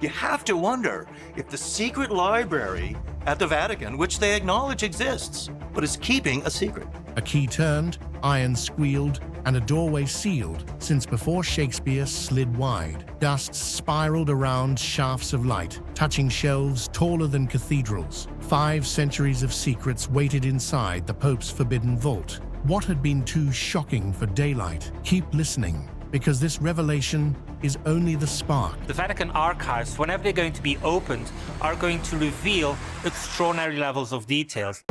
You have to wonder if the secret library at the Vatican, which they acknowledge exists, but is keeping a secret. A key turned, iron squealed, and a doorway sealed since before Shakespeare slid wide. Dust spiraled around shafts of light, touching shelves taller than cathedrals. 5 centuries of secrets waited inside the Pope's forbidden vault. What had been too shocking for daylight? Keep listening, because this revelation is only the spark. The Vatican archives, whenever they're going to be opened, are going to reveal extraordinary levels of details.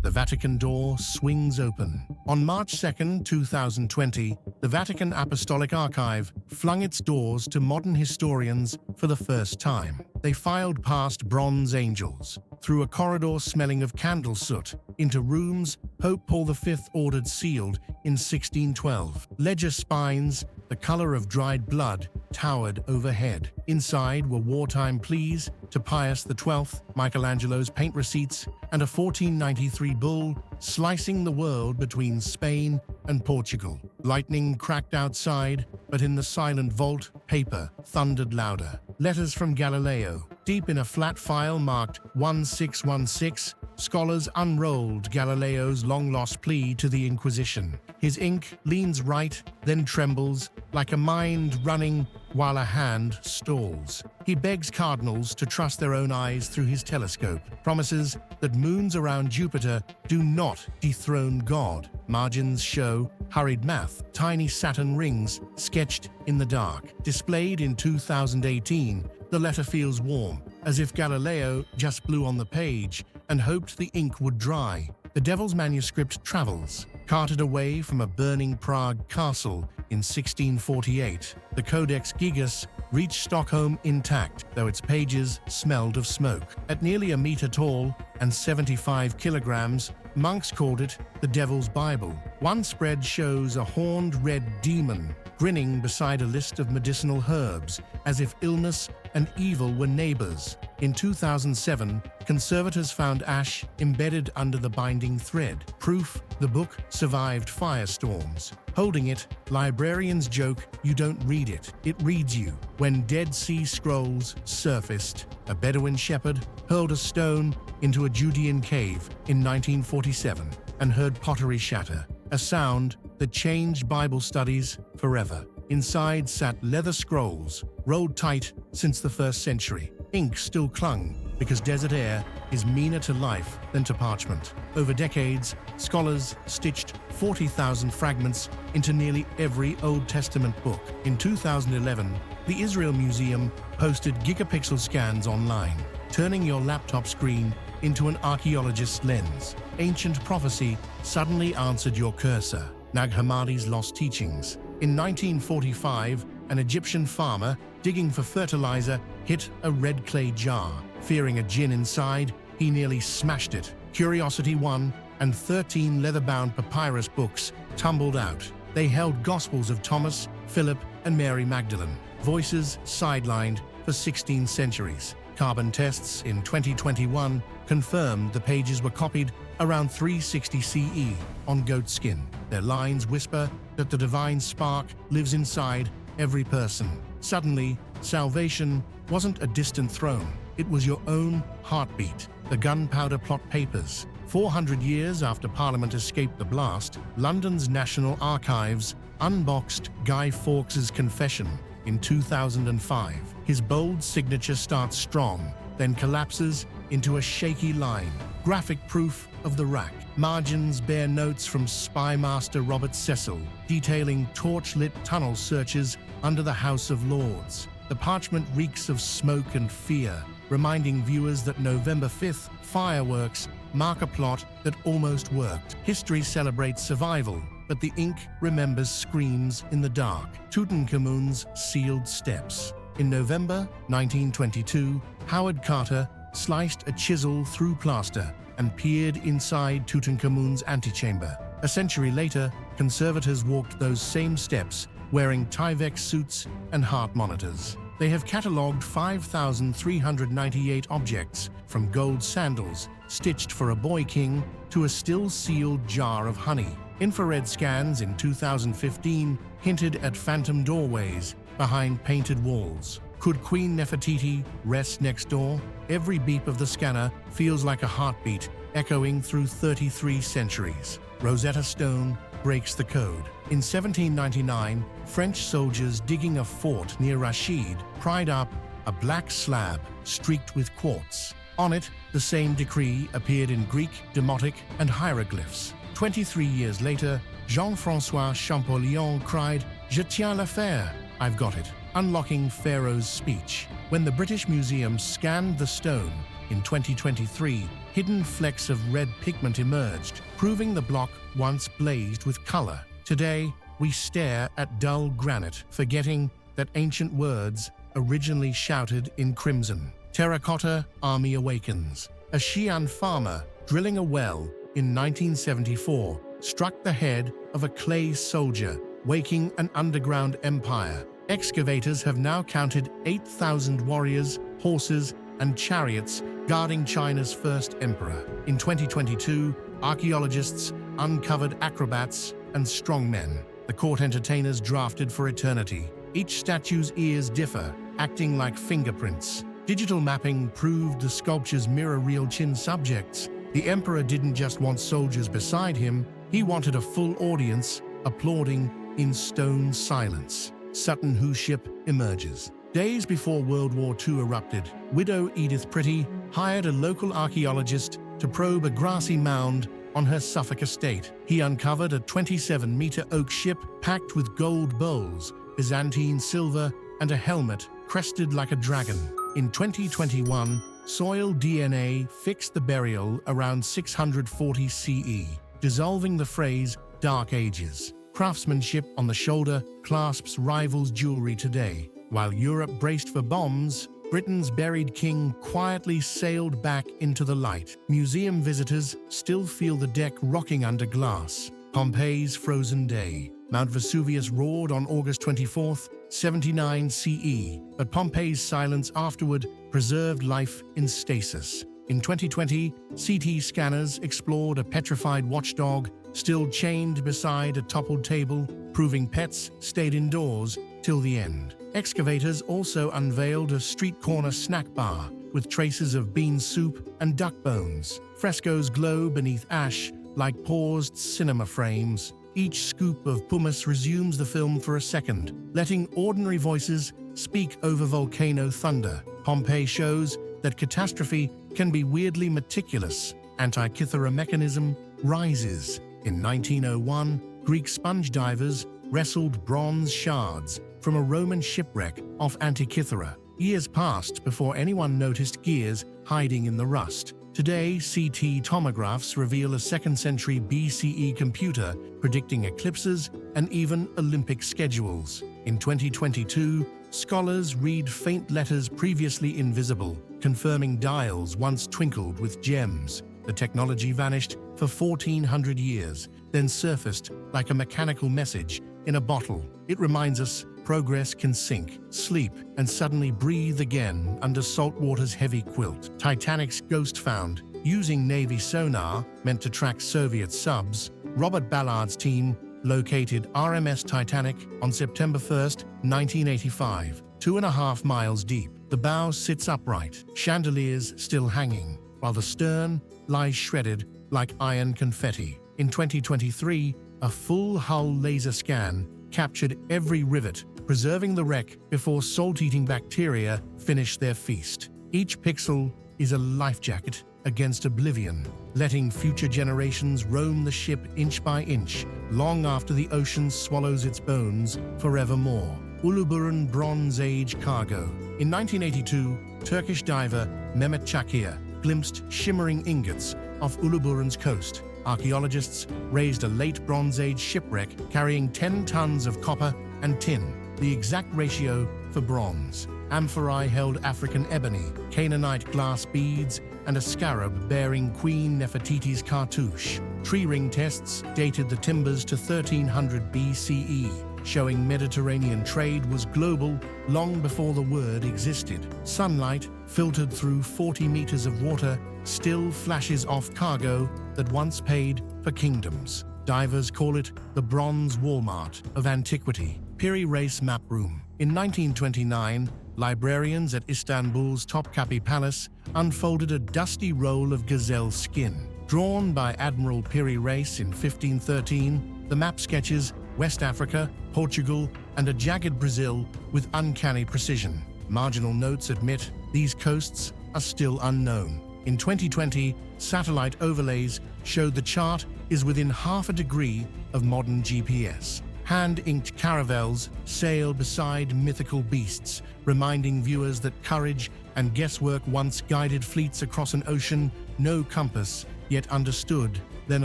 The Vatican door swings open. On March 2, 2020, the Vatican Apostolic Archive flung its doors to modern historians for the first time. They filed past bronze angels, through a corridor smelling of candle soot, into rooms Pope Paul V ordered sealed in 1612. Ledger spines, the color of dried blood, towered overhead. Inside were wartime pleas to Pius XII, Michelangelo's paint receipts, and a 1493 bull slicing the world between Spain and Portugal. Lightning cracked outside, but in the silent vault, paper thundered louder. Letters from Galileo. Deep in a flat file marked 1616, scholars unrolled Galileo's long-lost plea to the Inquisition. His ink leans right, then trembles, like a mind running while a hand stalls. He begs cardinals to trust their own eyes through his telescope, promises that moons around Jupiter do not dethrone God. Margins show hurried math, tiny Saturn rings sketched in the dark. Displayed in 2018, the letter feels warm, as if Galileo just blew on the page and hoped the ink would dry. The Devil's manuscript travels, carted away from a burning Prague castle in 1648. The Codex Gigas reached Stockholm intact, though its pages smelled of smoke. At nearly a meter tall and 75 kilograms, monks called it the Devil's Bible. One spread shows a horned red demon grinning beside a list of medicinal herbs, as if illness and evil were neighbors. In 2007, conservators found ash embedded under the binding thread, proof the book survived firestorms. Holding it, librarians joke you don't read it, it reads you. When Dead Sea Scrolls surfaced, a Bedouin shepherd hurled a stone into a Judean cave in 1947 and heard pottery shatter, a sound that changed Bible studies forever. Inside sat leather scrolls, rolled tight since the 1st century. Ink still clung, because desert air is meaner to life than to parchment. Over decades, scholars stitched 40,000 fragments into nearly every Old Testament book. In 2011, the Israel Museum posted gigapixel scans online, turning your laptop screen into an archaeologist's lens. Ancient prophecy suddenly answered your cursor. Nag Hammadi's lost teachings. In 1945, an Egyptian farmer digging for fertilizer hit a red clay jar. Fearing a djinn inside, he nearly smashed it. Curiosity won, and 13 leather-bound papyrus books tumbled out. They held Gospels of Thomas, Philip, and Mary Magdalene, voices sidelined for 16 centuries. Carbon tests in 2021 confirmed the pages were copied around 360 CE on goat skin. Their lines whisper that the divine spark lives inside every person. Suddenly, salvation wasn't a distant throne. It was your own heartbeat. The Gunpowder Plot Papers. 400 years after Parliament escaped the blast, London's National Archives unboxed Guy Fawkes's confession in 2005. His bold signature starts strong, then collapses into a shaky line. Graphic proof of the rack. Margins bear notes from spy master Robert Cecil, detailing torch-lit tunnel searches under the House of Lords. The parchment reeks of smoke and fear, reminding viewers that November 5th fireworks mark a plot that almost worked. History celebrates survival, but the ink remembers screams in the dark. Tutankhamun's sealed steps. In November 1922, Howard Carter sliced a chisel through plaster and peered inside Tutankhamun's antechamber. A century later, conservators walked those same steps, wearing Tyvek suits and heart monitors. They have catalogued 5,398 objects, from gold sandals stitched for a boy king to a still-sealed jar of honey. Infrared scans in 2015 hinted at phantom doorways behind painted walls. Could Queen Nefertiti rest next door? Every beep of the scanner feels like a heartbeat echoing through 33 centuries. Rosetta Stone breaks the code. In 1799, French soldiers digging a fort near Rashid pried up a black slab streaked with quartz. On it, the same decree appeared in Greek, Demotic, and hieroglyphs. 23 years later, Jean-François Champollion cried, "Je tiens l'affaire," I've got it, unlocking Pharaoh's speech. When the British Museum scanned the stone in 2023, hidden flecks of red pigment emerged, proving the block once blazed with color. Today, we stare at dull granite, forgetting that ancient words originally shouted in crimson. Terracotta Army awakens. A Xi'an farmer drilling a well in 1974 struck the head of a clay soldier, waking an underground empire. Excavators have now counted 8,000 warriors, horses, and chariots guarding China's first emperor. In 2022, archaeologists uncovered acrobats and strongmen, the court entertainers drafted for eternity. Each statue's ears differ, acting like fingerprints. Digital mapping proved the sculptures mirror real Qin subjects. The emperor didn't just want soldiers beside him, he wanted a full audience applauding in stone silence. Sutton Hoo ship emerges. Days before World War II erupted, widow Edith Pretty hired a local archaeologist to probe a grassy mound on her Suffolk estate. He uncovered a 27-meter oak ship packed with gold bowls, Byzantine silver, and a helmet crested like a dragon. In 2021, soil DNA fixed the burial around 640 CE, dissolving the phrase Dark Ages. Craftsmanship on the shoulder clasps rivals' jewelry today. While Europe braced for bombs, Britain's buried king quietly sailed back into the light. Museum visitors still feel the deck rocking under glass. Pompeii's frozen day. Mount Vesuvius roared on August 24, 79 CE, but Pompeii's silence afterward preserved life in stasis. In 2020, CT scanners explored a petrified watchdog still chained beside a toppled table, proving pets stayed indoors till the end. Excavators also unveiled a street corner snack bar with traces of bean soup and duck bones. Frescoes glow beneath ash like paused cinema frames. Each scoop of pumice resumes the film for a second, letting ordinary voices speak over volcano thunder. Pompeii shows that catastrophe can be weirdly meticulous. Antikythera mechanism rises. In 1901, Greek sponge divers wrestled bronze shards from a Roman shipwreck off Antikythera. Years passed before anyone noticed gears hiding in the rust. Today, CT tomographs reveal a 2nd century BCE computer predicting eclipses and even Olympic schedules. In 2022, scholars read faint letters previously invisible, confirming dials once twinkled with gems. The technology vanished for 1,400 years, then surfaced like a mechanical message in a bottle. It reminds us progress can sink, sleep, and suddenly breathe again under saltwater's heavy quilt. Titanic's ghost found. Using Navy sonar meant to track Soviet subs, Robert Ballard's team located RMS Titanic on September 1, 1985, 2.5 miles deep. The bow sits upright, chandeliers still hanging, while the stern lies shredded like iron confetti. In 2023, a full hull laser scan captured every rivet, preserving the wreck before salt-eating bacteria finish their feast. Each pixel is a life jacket against oblivion, letting future generations roam the ship inch by inch, long after the ocean swallows its bones forevermore. Uluburun Bronze Age cargo. In 1982, Turkish diver Mehmet Çakır glimpsed shimmering ingots off Uluburun's coast. Archaeologists raised a late Bronze Age shipwreck carrying 10 tons of copper and tin, the exact ratio for bronze. Amphorae held African ebony, Canaanite glass beads, and a scarab bearing Queen Nefertiti's cartouche. Tree ring tests dated the timbers to 1300 BCE, showing Mediterranean trade was global long before the word existed. Sunlight, filtered through 40 meters of water, still flashes off cargo that once paid for kingdoms. Divers call it the Bronze Walmart of antiquity. Piri Reis Map Room. In 1929, librarians at Istanbul's Topkapi Palace unfolded a dusty roll of gazelle skin. Drawn by Admiral Piri Reis in 1513, the map sketches West Africa, Portugal, and a jagged Brazil with uncanny precision. Marginal notes admit these coasts are still unknown. In 2020, satellite overlays showed the chart is within half a degree of modern GPS. Hand-inked caravels sail beside mythical beasts, reminding viewers that courage and guesswork once guided fleets across an ocean no compass yet understood, then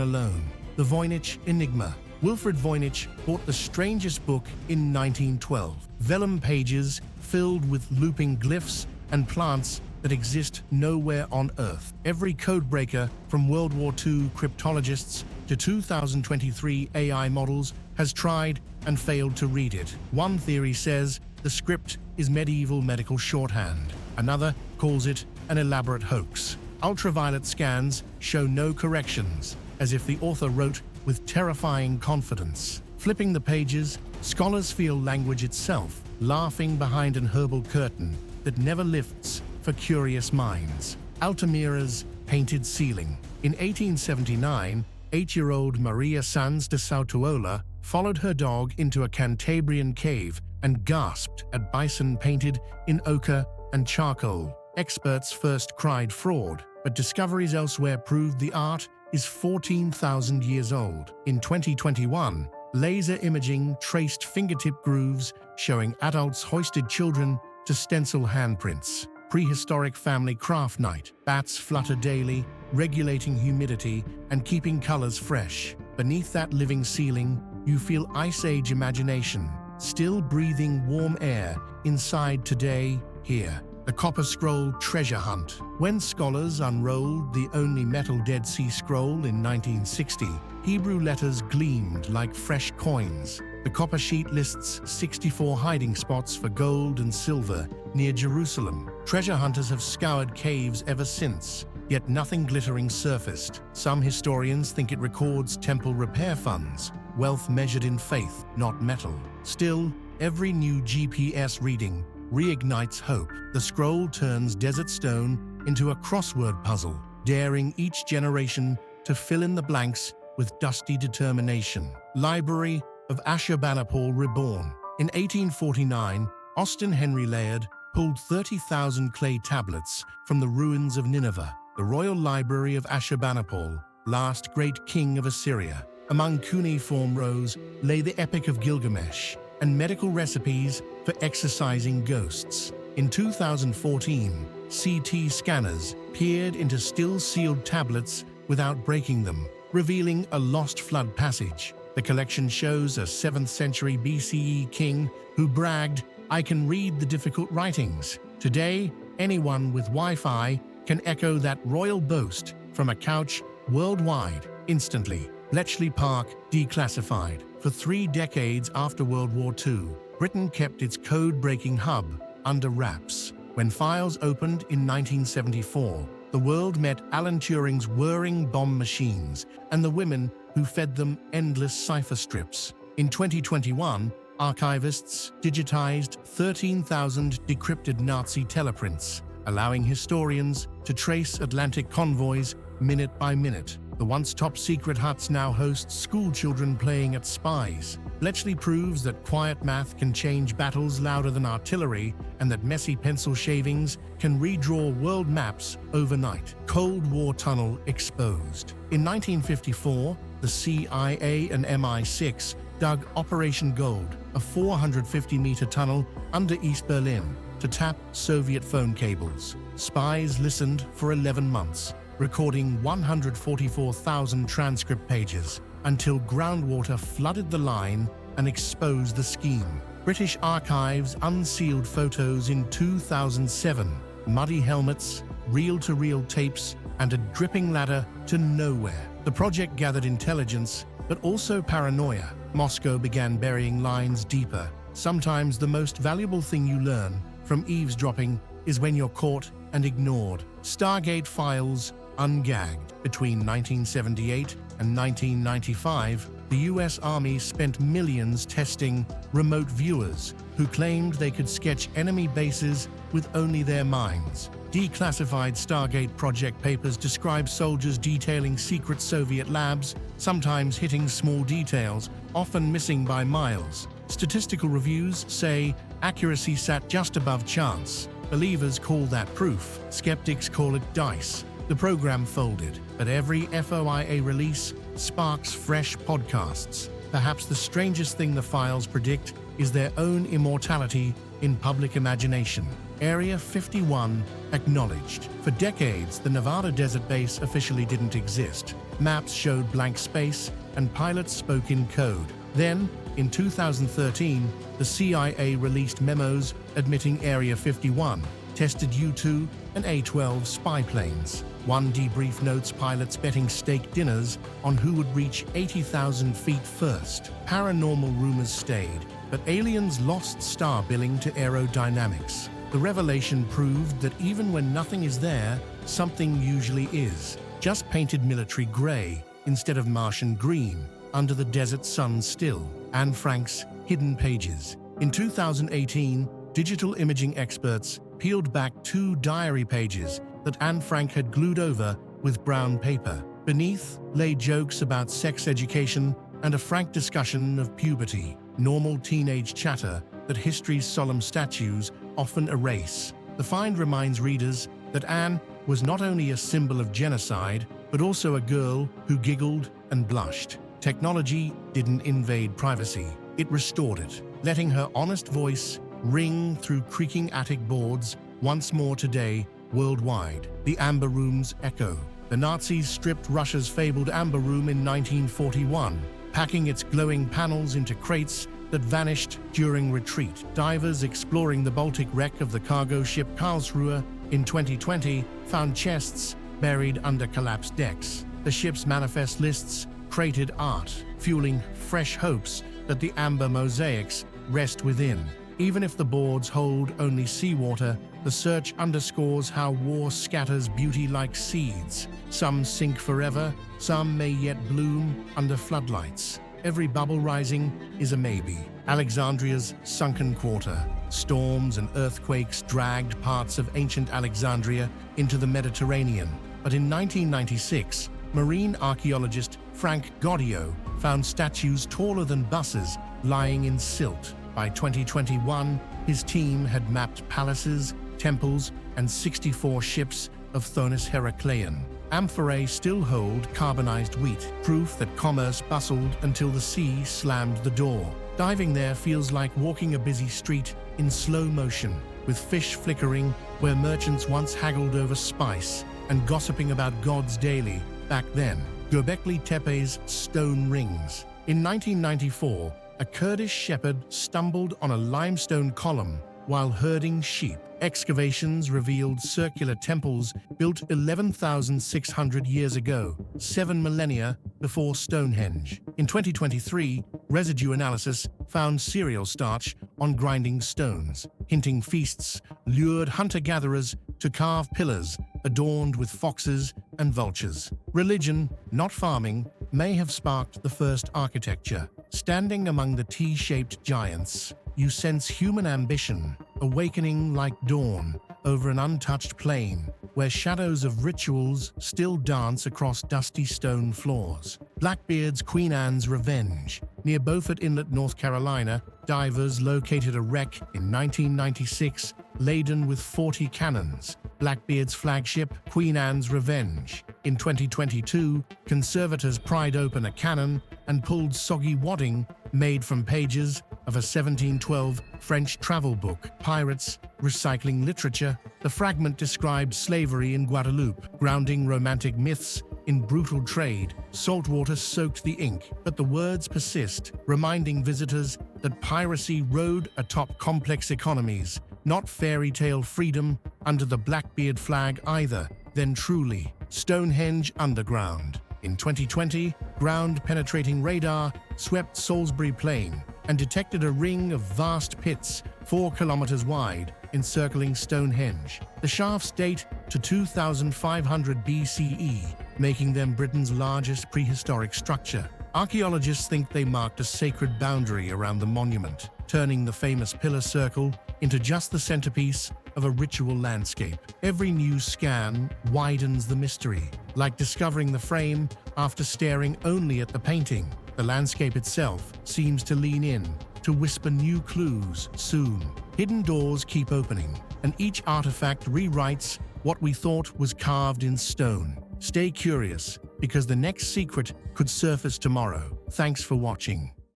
alone. The Voynich Enigma. Wilfred Voynich bought the strangest book in 1912. Vellum pages filled with looping glyphs and plants that exist nowhere on Earth. Every codebreaker, from World War II cryptologists to 2023 AI models, has tried and failed to read it. One theory says the script is medieval medical shorthand. Another calls it an elaborate hoax. Ultraviolet scans show no corrections, as if the author wrote with terrifying confidence. Flipping the pages, scholars feel language itself, laughing behind an herbal curtain that never lifts for curious minds. Altamira's painted ceiling. In 1879, 8-year-old Maria Sanz de Sautuola followed her dog into a Cantabrian cave and gasped at bison painted in ochre and charcoal. Experts first cried fraud, but discoveries elsewhere proved the art is 14,000 years old. In 2021, laser imaging traced fingertip grooves showing adults hoisted children to stencil handprints. Prehistoric family craft night. Bats flutter daily, regulating humidity and keeping colors fresh. Beneath that living ceiling, you feel Ice Age imagination, still breathing warm air inside today, here. The Copper Scroll treasure hunt. When scholars unrolled the only metal Dead Sea Scroll in 1960, Hebrew letters gleamed like fresh coins. The copper sheet lists 64 hiding spots for gold and silver near Jerusalem. Treasure hunters have scoured caves ever since, yet nothing glittering surfaced. Some historians think it records temple repair funds, wealth measured in faith, not metal. Still, every new GPS reading reignites hope. The scroll turns desert stone into a crossword puzzle, daring each generation to fill in the blanks with dusty determination. Library of Ashurbanipal reborn. In 1849, Austin Henry Layard pulled 30,000 clay tablets from the ruins of Nineveh. The Royal Library of Ashurbanipal, last great king of Assyria. Among cuneiform rows lay the Epic of Gilgamesh and medical recipes for exorcising ghosts. In 2014, CT scanners peered into still-sealed tablets without breaking them, revealing a lost flood passage. The collection shows a 7th century BCE king who bragged, "I can read the difficult writings." Today, anyone with Wi-Fi can echo that royal boast from a couch worldwide instantly. Bletchley Park declassified. For 3 decades after World War II, Britain kept its code-breaking hub under wraps. When files opened in 1974, the world met Alan Turing's whirring bomb machines and the women who fed them endless cipher strips. In 2021, archivists digitized 13,000 decrypted Nazi teleprints, allowing historians to trace Atlantic convoys minute by minute. The once top-secret huts now host schoolchildren playing at spies. Bletchley proves that quiet math can change battles louder than artillery, and that messy pencil shavings can redraw world maps overnight. Cold War tunnel exposed. In 1954, the CIA and MI6 dug Operation Gold, a 450-meter tunnel under East Berlin, to tap Soviet phone cables. Spies listened for 11 months, recording 144,000 transcript pages, until groundwater flooded the line and exposed the scheme. British Archives unsealed photos in 2007, muddy helmets, reel-to-reel tapes, and a dripping ladder to nowhere. The project gathered intelligence, but also paranoia. Moscow began burying lines deeper. Sometimes the most valuable thing you learn from eavesdropping is when you're caught and ignored. Stargate files ungagged. Between 1978 and 1995, the US Army spent millions testing remote viewers who claimed they could sketch enemy bases with only their minds. Declassified Stargate project papers describe soldiers detailing secret Soviet labs, sometimes hitting small details, often missing by miles. Statistical reviews say accuracy sat just above chance. Believers call that proof. Skeptics call it dice. The program folded, but every FOIA release sparks fresh podcasts. Perhaps the strangest thing the files predict is their own immortality in public imagination. Area 51 acknowledged. For decades, the Nevada desert base officially didn't exist. Maps showed blank space, and pilots spoke in code. Then, in 2013, the CIA released memos admitting Area 51 tested U-2 and A-12 spy planes. One debrief notes pilots betting steak dinners on who would reach 80,000 feet first. Paranormal rumors stayed, but aliens lost star billing to aerodynamics. The revelation proved that even when nothing is there, something usually is. Just painted military gray instead of Martian green under the desert sun still. Anne Frank's Hidden Pages. In 2018, digital imaging experts peeled back 2 diary pages that Anne Frank had glued over with brown paper. Beneath lay jokes about sex education and a frank discussion of puberty, normal teenage chatter that history's solemn statues often erase. The find reminds readers that Anne was not only a symbol of genocide, but also a girl who giggled and blushed. Technology didn't invade privacy, it restored it, letting her honest voice ring through creaking attic boards once more today, worldwide. The Amber Room's echo. The Nazis stripped Russia's fabled Amber Room in 1941, packing its glowing panels into crates that vanished during retreat. Divers exploring the Baltic wreck of the cargo ship Karlsruhe in 2020 found chests buried under collapsed decks. The ship's manifest lists created art, fueling fresh hopes that the amber mosaics rest within. Even if the boards hold only seawater, the search underscores how war scatters beauty like seeds. Some sink forever, some may yet bloom under floodlights. Every bubble rising is a maybe. Alexandria's sunken quarter. Storms and earthquakes dragged parts of ancient Alexandria into the Mediterranean. But in 1996, marine archaeologist Frank Goddio found statues taller than buses lying in silt. By 2021, his team had mapped palaces, temples, and 64 ships of Thonis Heraclean. Amphorae still hold carbonized wheat, proof that commerce bustled until the sea slammed the door. Diving there feels like walking a busy street in slow motion, with fish flickering where merchants once haggled over spice and gossiping about gods daily back then. Göbekli Tepe's stone rings. In 1994, a Kurdish shepherd stumbled on a limestone column while herding sheep. Excavations revealed circular temples built 11,600 years ago, 7 millennia before Stonehenge. In 2023, residue analysis found cereal starch on grinding stones, hinting feasts lured hunter-gatherers to carve pillars adorned with foxes and vultures. Religion, not farming, may have sparked the first architecture. Standing among the T-shaped giants, you sense human ambition, awakening like dawn over an untouched plain, where shadows of rituals still dance across dusty stone floors. Blackbeard's Queen Anne's Revenge. Near Beaufort Inlet, North Carolina, divers located a wreck in 1996 laden with 40 cannons. Blackbeard's flagship, Queen Anne's Revenge. In 2022, conservators pried open a cannon and pulled soggy wadding made from pages of a 1712 French travel book, Pirates, Recycling Literature. The fragment described slavery in Guadeloupe, grounding romantic myths in brutal trade. Saltwater soaked the ink, but the words persist, reminding visitors that piracy rode atop complex economies, not fairy tale freedom under the Blackbeard flag either. Then truly, Stonehenge Underground. In 2020, ground-penetrating radar swept Salisbury Plain and detected a ring of vast pits 4 kilometers wide, encircling Stonehenge. The shafts date to 2500 BCE, making them Britain's largest prehistoric structure. Archaeologists think they marked a sacred boundary around the monument, turning the famous pillar circle into just the centerpiece of a ritual landscape. Every new scan widens the mystery, like discovering the frame after staring only at the painting. The landscape itself seems to lean in, to whisper new clues soon. Hidden doors keep opening, and each artifact rewrites what we thought was carved in stone. Stay curious, because the next secret could surface tomorrow. Thanks for watching.